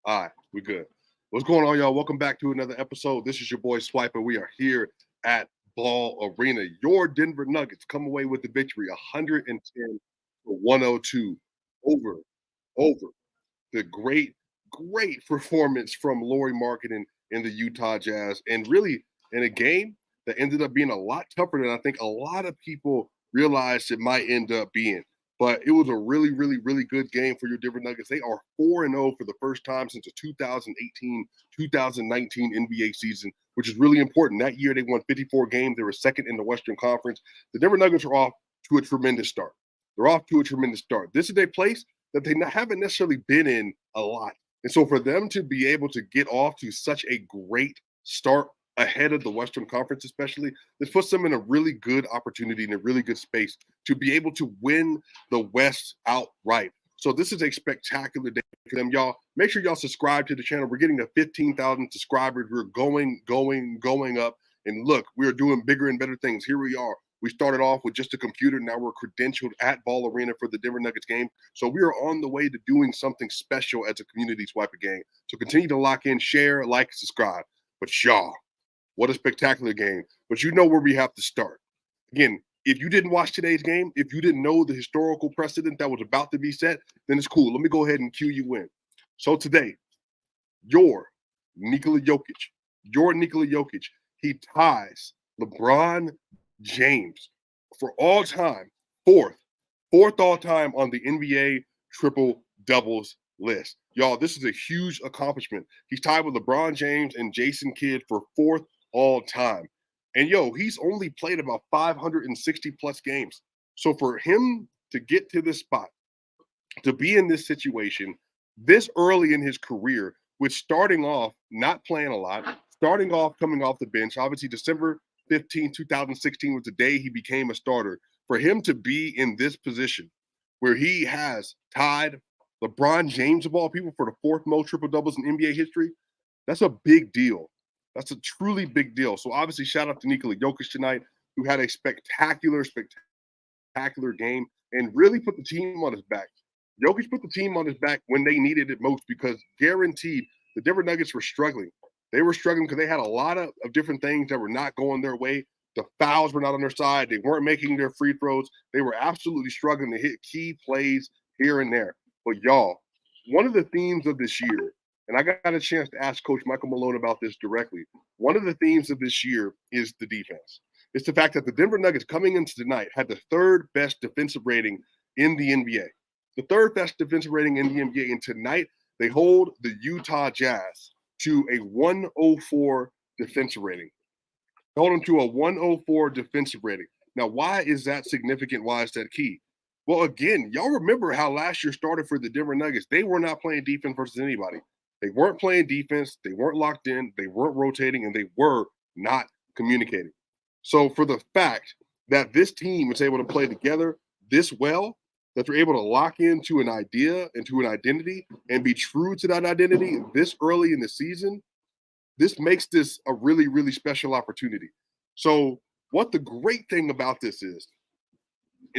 All right, we good. What's going on, y'all? Welcome back to another episode. This is your boy Swipa. We are here at Ball Arena. Your Denver Nuggets come away with the victory, 110 to 102 over the great performance from Lauri Markkanen in the Utah Jazz, and really in a game that ended up being a lot tougher than I think a lot of people realized it might end up being. But it was a really good game for your Denver Nuggets. They are 4-0 for the first time since the 2018-2019 NBA season, which is really important. That year they won 54 games. They were second in the Western Conference. The Denver Nuggets are off to a tremendous start. They're off to a tremendous start. This is a place that they haven't necessarily been in a lot. And so for them to be able to get off to such a great start ahead of the Western Conference, especially, this puts them in a really good opportunity, in a really good space to be able to win the West outright. So this is a spectacular day for them, y'all. Make sure y'all subscribe to the channel. We're getting to 15,000 subscribers. We're going up. And look, we're doing bigger and better things. Here we are. We started off with just a computer. Now we're credentialed at Ball Arena for the Denver Nuggets game. So we are on the way to doing something special as a community Swiper gang. So continue to lock in, share, like, subscribe. But y'all, what a spectacular game. But you know where we have to start. Again, if you didn't watch today's game, if you didn't know the historical precedent that was about to be set, then it's cool. Let me go ahead and cue you in. So today, your Nikola Jokic, he ties LeBron James for all time, fourth all time on the NBA triple doubles list. Y'all, this is a huge accomplishment. He's tied with LeBron James and Jason Kidd for fourth all time. And he's only played about 560 plus games. So for him to get to this spot, to be in this situation this early in his career, with starting off not playing a lot, starting off coming off the bench, obviously December 15, 2016 was the day he became a starter. For him to be in this position where he has tied LeBron James of all people for the fourth most triple doubles in NBA history, that's a big deal. That's a truly big deal. So obviously, shout out to Nikola Jokic tonight, who had a spectacular game and really put the team on his back. Jokic put the team on his back when they needed it most, because guaranteed the Denver Nuggets were struggling. They were struggling because they had a lot of different things that were not going their way. The fouls were not on their side. They weren't making their free throws. They were absolutely struggling to hit key plays here and there. But y'all, one of the themes of this year, and I got a chance to ask Coach Michael Malone about this directly, one of the themes of this year is the defense. It's the fact that the Denver Nuggets coming into tonight had the third best defensive rating in the NBA. The third best defensive rating in the NBA. And tonight they hold the Utah Jazz to a 104 defensive rating. Hold them to a 104 defensive rating. Now, why is that significant? Why is that key? Well, again, y'all remember how last year started for the Denver Nuggets. They were not playing defense versus anybody. They weren't playing defense. They weren't locked in. They weren't rotating, and they were not communicating. So for the fact that this team is able to play together this well, that they're able to lock into an idea, into an identity, and be true to that identity this early in the season, this makes this a really special opportunity. So what the great thing about this is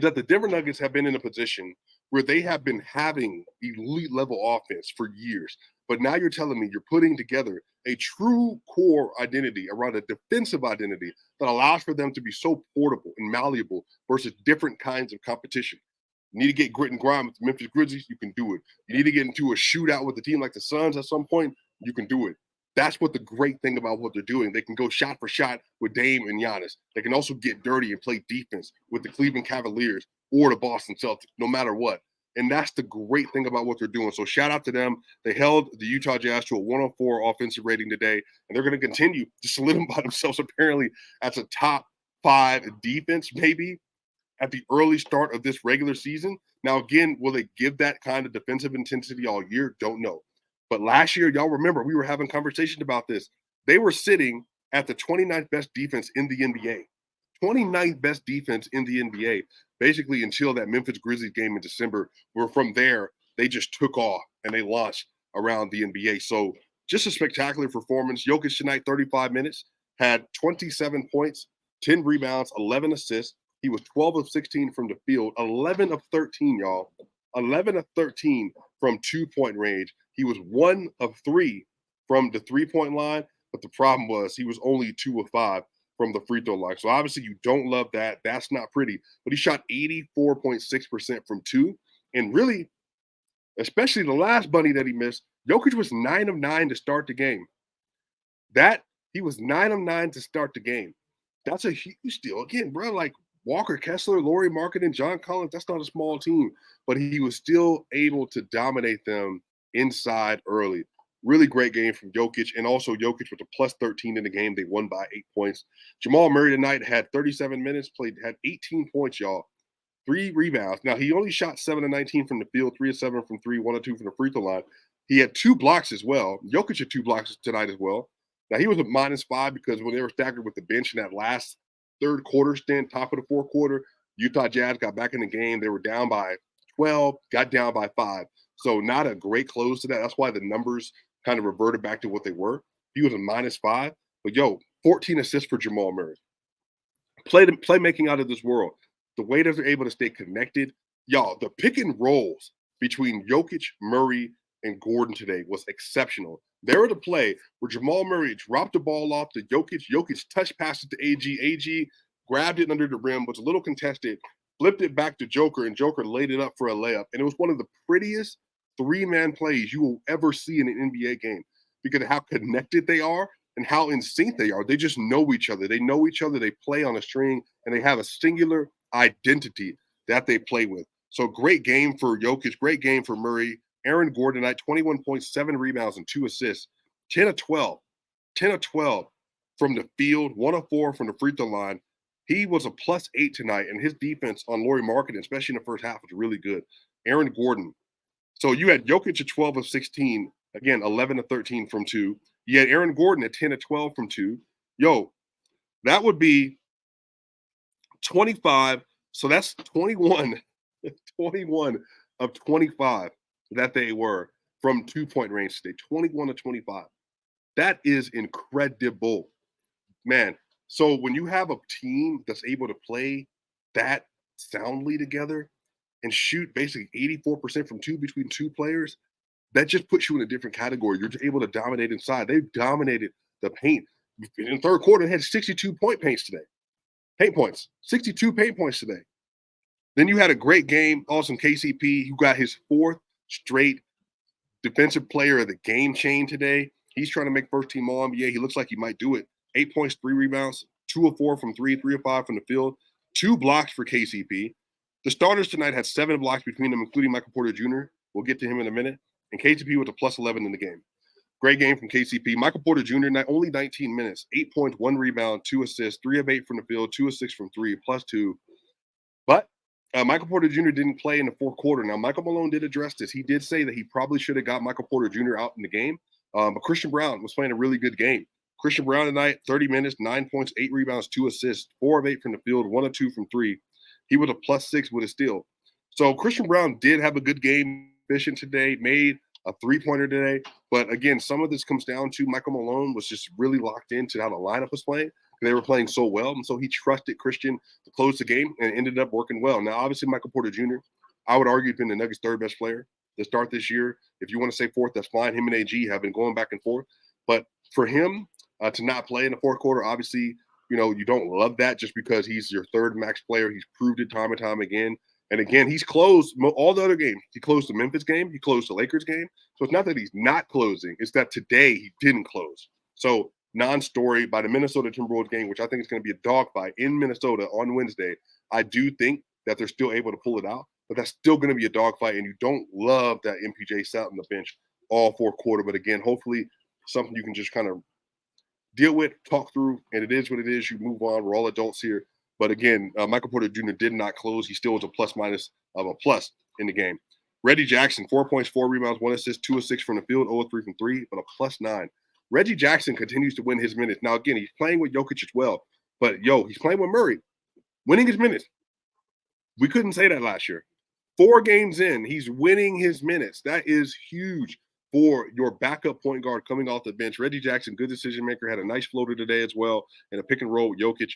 that the Denver Nuggets have been in a position where they have been having elite level offense for years. But now you're telling me you're putting together a true core identity around a defensive identity that allows for them to be so portable and malleable versus different kinds of competition. You need to get grit and grind with the Memphis Grizzlies, you can do it. You need to get into a shootout with a team like the Suns at some point, you can do it. That's what the great thing about what they're doing. They can go shot for shot with Dame and Giannis. They can also get dirty and play defense with the Cleveland Cavaliers or the Boston Celtics, no matter what. And that's the great thing about what they're doing. So shout out to them. They held the Utah Jazz to a 104 offensive rating today, and they're going to continue to solidify themselves apparently as a top 5 defense, maybe at the early start of this regular season. Now, again, will they give that kind of defensive intensity all year? Don't know. But last year, y'all remember, we were having conversation about this. They were sitting at the 29th best defense in the NBA. 29th best defense in the NBA, basically until that Memphis Grizzlies game in December, where from there, they just took off and they launched around the NBA. So just a spectacular performance. Jokic tonight, 35 minutes, had 27 points, 10 rebounds, 11 assists. He was 12 of 16 from the field, 11 of 13, y'all, 11 of 13 from 2-point range. He was 1 of 3 from the 3-point line, but the problem was he was only 2 of 5 from the free throw line. So obviously you don't love that. That's not pretty. But he shot 84.6% from 2. And really, especially the last bunny that he missed, Jokic was 9 of 9 to start the game. He was 9 of 9 to start the game. That's a huge deal. Again, bro, like Walker Kessler, Lauri Markkanen, John Collins, that's not a small team, but he was still able to dominate them inside early. Really great game from Jokic, and also Jokic with a plus 13 in the game. They won by 8 points. Jamal Murray tonight had 37 minutes, had 18 points, y'all. 3 rebounds. Now, he only shot 7 of 19 from the field, 3 of 7 from 3, 1 of 2 from the free throw line. He had 2 blocks as well. Jokic had 2 blocks tonight as well. Now, he was a -5 because when they were staggered with the bench in that last third quarter stint, top of the fourth quarter, Utah Jazz got back in the game. They were down by 12, got down by 5. So not a great close to that. That's why the numbers kind of reverted back to what they were. He was a -5. But, 14 assists for Jamal Murray. Playmaking out of this world. The way that they're able to stay connected. Y'all, the pick and rolls between Jokic, Murray, and Gordon today was exceptional. There was a play where Jamal Murray dropped the ball off to Jokic. Jokic touch passed it to AG. AG grabbed it under the rim, was a little contested, flipped it back to Joker, and Joker laid it up for a layup. And it was one of the prettiest 3-man plays you will ever see in an NBA game because of how connected they are and how in sync they are. They just know each other. They know each other. They play on a string, and they have a singular identity that they play with. So great game for Jokic, great game for Murray. Aaron Gordon tonight, 21.7 rebounds and 2 assists, 10 of 12 from the field, 1 of 4 from the free throw line. He was a +8 tonight, and his defense on Lauri Markkanen, especially in the first half, was really good. Aaron Gordon. So you had Jokic at 12 of 16, again, 11 of 13 from 2. You had Aaron Gordon at 10 of 12 from 2. That would be 25. So that's 21 of 25 that they were from 2-point range today, 21 to 25. That is incredible, man. So when you have a team that's able to play that soundly together and shoot basically 84% from 2 between 2 players, that just puts you in a different category. You're just able to dominate inside. They dominated the paint. In the third quarter, they had 62 paint points, 62 paint points today. Then you had a great game, awesome KCP, who got his 4th straight defensive player of the game chain today. He's trying to make first-team All-NBA. He looks like he might do it. 8 points, 3 rebounds, 2 of 4 from 3, 3 of 5 from the field, 2 blocks for KCP. The starters tonight had 7 blocks between them, including Michael Porter Jr. We'll get to him in a minute. And KCP was a +11 in the game. Great game from KCP. Michael Porter Jr. only 19 minutes, 8 points, 1 rebound, 2 assists, 3 of 8 from the field, 2 of 6 from 3, +2. But Michael Porter Jr. didn't play in the fourth quarter. Now, Michael Malone did address this. He did say that he probably should have got Michael Porter Jr. out in the game. But Christian Brown was playing a really good game. Christian Brown tonight, 30 minutes, 9 points, 8 rebounds, 2 assists, 4 of 8 from the field, 1 of 2 from 3. He was a +6 with a steal. So Christian Brown did have a good game, efficient today, made a 3-pointer today. But again, some of this comes down to Michael Malone was just really locked into how the lineup was playing. They were playing so well, and so he trusted Christian to close the game, and it ended up working well. Now, obviously, Michael Porter Jr., I would argue, has been the Nuggets' 3rd best player to start this year. If you want to say 4th, that's fine. Him and AG have been going back and forth. But for him to not play in the fourth quarter, obviously, you don't love that just because he's your 3rd max player. He's proved it time and time again. And again, he's closed all the other games. He closed the Memphis game. He closed the Lakers game. So it's not that he's not closing. It's that today he didn't close. So non-story by the Minnesota Timberwolves game, which I think is going to be a dogfight in Minnesota on Wednesday. I do think that they're still able to pull it out, but that's still going to be a dogfight, and you don't love that MPJ sat on the bench all fourth quarter. But again, hopefully something you can just kind of deal with, talk through, and it is what it is. You move on. We're all adults here. But again, Michael Porter Jr. did not close. He still was a plus-minus of a plus in the game. Reggie Jackson, 4 points, 4 rebounds, 1 assist, 2 of 6 from the field, 0 of 3 from 3, but a +9. Reggie Jackson continues to win his minutes. Now, again, he's playing with Jokic as well. But, he's playing with Murray, winning his minutes. We couldn't say that last year. 4 games in, he's winning his minutes. That is huge for your backup point guard coming off the bench. Reggie Jackson, good decision maker, had a nice floater today as well in a pick and roll with Jokic.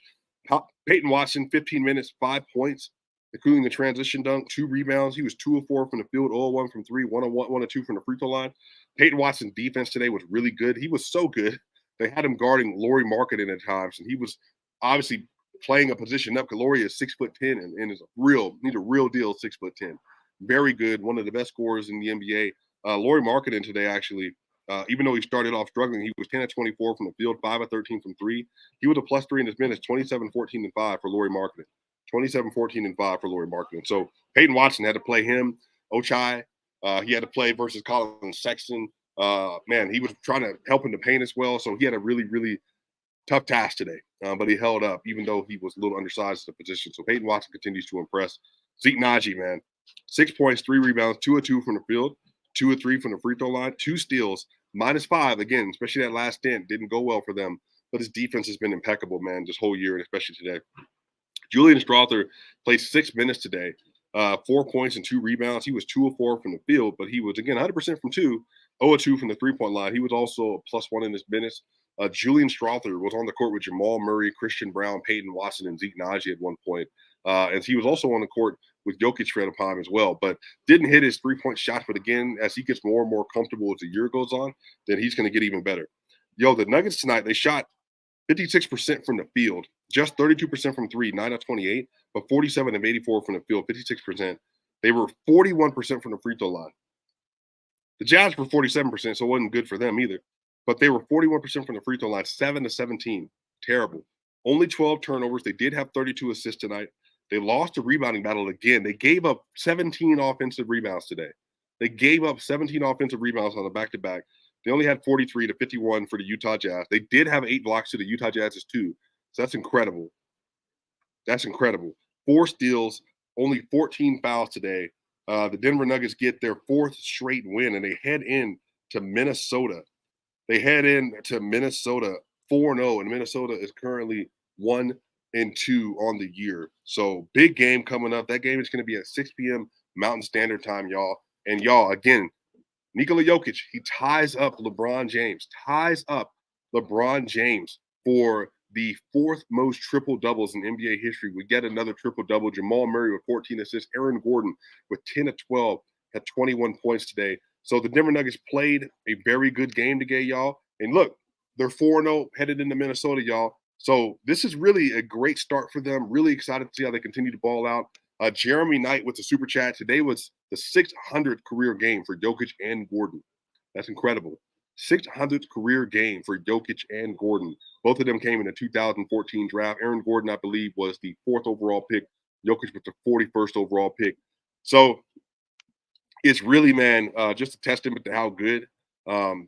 Peyton Watson, 15 minutes, 5 points. including the transition dunk, 2 rebounds. He was 2 of 4 from the field, 0 of 1 from 3, 1 of 1 of 2 from the free throw line. Peyton Watson's defense today was really good. He was so good. They had him guarding Lauri Markkanen at times, and he was obviously playing a position up because Lauri is 6'10" and is he's a real deal 6'10". Very good, one of the best scorers in the NBA. Lauri Markkanen today actually, even though he started off struggling, he was 10 of 24 from the field, 5 of 13 from 3. He was a +3 in his minutes, 27, 14, and 5 for Lauri Markkanen. 27, 14, and 5 for Lauri Markkanen. So Peyton Watson had to play him. Ochai, he had to play versus Colin Sexton. Man, he was trying to help in the paint as well. So he had a really, really tough task today. But he held up, even though he was a little undersized at the position. So Peyton Watson continues to impress. Zeke Naji, man, 6 points, 3 rebounds, 2 of 2 from the field, 2 of 3 from the free throw line, 2 steals, -5 again, especially that last stint. Didn't go well for them. But his defense has been impeccable, man, this whole year, and especially today. Julian Strawther played 6 minutes today, 4 points and 2 rebounds. He was 2 of 4 from the field, but he was, again, 100% from 2, 0 of 2 from the three-point line. He was also a +1 in his minutes. Julian Strawther was on the court with Jamal Murray, Christian Brown, Peyton Watson, and Zeke Naji at one point. And he was also on the court with Jokic for a time as well, but didn't hit his three-point shot. But again, as he gets more and more comfortable as the year goes on, then he's going to get even better. The Nuggets tonight, they shot 56% from the field, just 32% from 3, 9 of 28, but 47 of 84 from the field, 56%. They were 41% from the free throw line. The Jazz were 47%, so it wasn't good for them either. But they were 41% from the free throw line, 7 to 17. Terrible. Only 12 turnovers. They did have 32 assists tonight. They lost the rebounding battle again. They gave up 17 offensive rebounds today. They gave up 17 offensive rebounds on the back-to-back. They only had 43 to 51 for the Utah Jazz. They did have 8 blocks to the Utah Jazz's 2. So that's incredible. That's incredible. 4 steals, only 14 fouls today. The Denver Nuggets get their 4th straight win, and they head in to Minnesota. They head in to Minnesota 4-0, and Minnesota is currently 1-2 on the year. So big game coming up. That game is going to be at 6 p.m. Mountain Standard Time, y'all. And y'all, again, Nikola Jokic, he ties up LeBron James for the 4th most triple-doubles in NBA history. We get another triple-double. Jamal Murray with 14 assists. Aaron Gordon with 10 of 12, had 21 points today. So the Denver Nuggets played a very good game today, y'all. And look, they're 4-0 headed into Minnesota, y'all. So this is really a great start for them. Really excited to see how they continue to ball out. Jeremy Knight with the super chat. Today was the 600th career game for Jokic and Gordon. That's incredible. 600th career game for Jokic and Gordon. Both of them came in the 2014 draft. Aaron Gordon, I believe, was the 4th overall pick. Jokic was the 41st overall pick. So it's really, man, just a testament to how good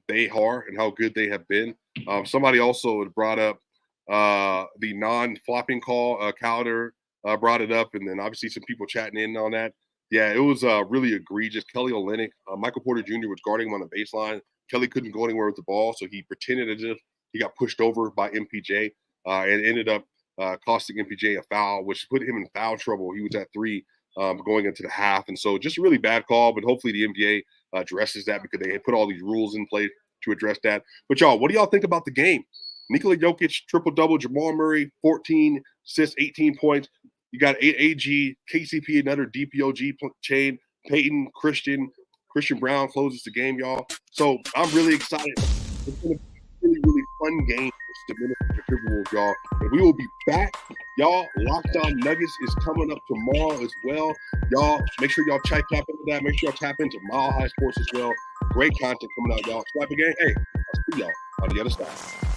they are and how good they have been. Somebody also brought up the non-flopping call. Calder brought it up, and then obviously some people chatting in on that. Yeah, it was really egregious. Kelly Olynyk, Michael Porter Jr. was guarding him on the baseline. Kelly couldn't go anywhere with the ball, so he pretended as if he got pushed over by MPJ and ended up costing MPJ a foul, which put him in foul trouble. He was at 3 going into the half. And so just a really bad call, but hopefully the NBA addresses that because they had put all these rules in place to address that. But y'all, what do y'all think about the game? Nikola Jokic, triple-double, Jamal Murray, 14 assists, 18 points. You got AG, KCP, another DPOG chain, Peyton, Christian Brown closes the game, y'all. So I'm really excited. It's going to be a really, really fun game for the Minnesota Timberwolves, y'all. And we will be back. Y'all, Locked On Nuggets is coming up tomorrow as well. Y'all, make sure y'all tap into that. Make sure y'all tap into Mile High Sports as well. Great content coming out, y'all. Swipa gang. Hey, I'll see y'all on the other side.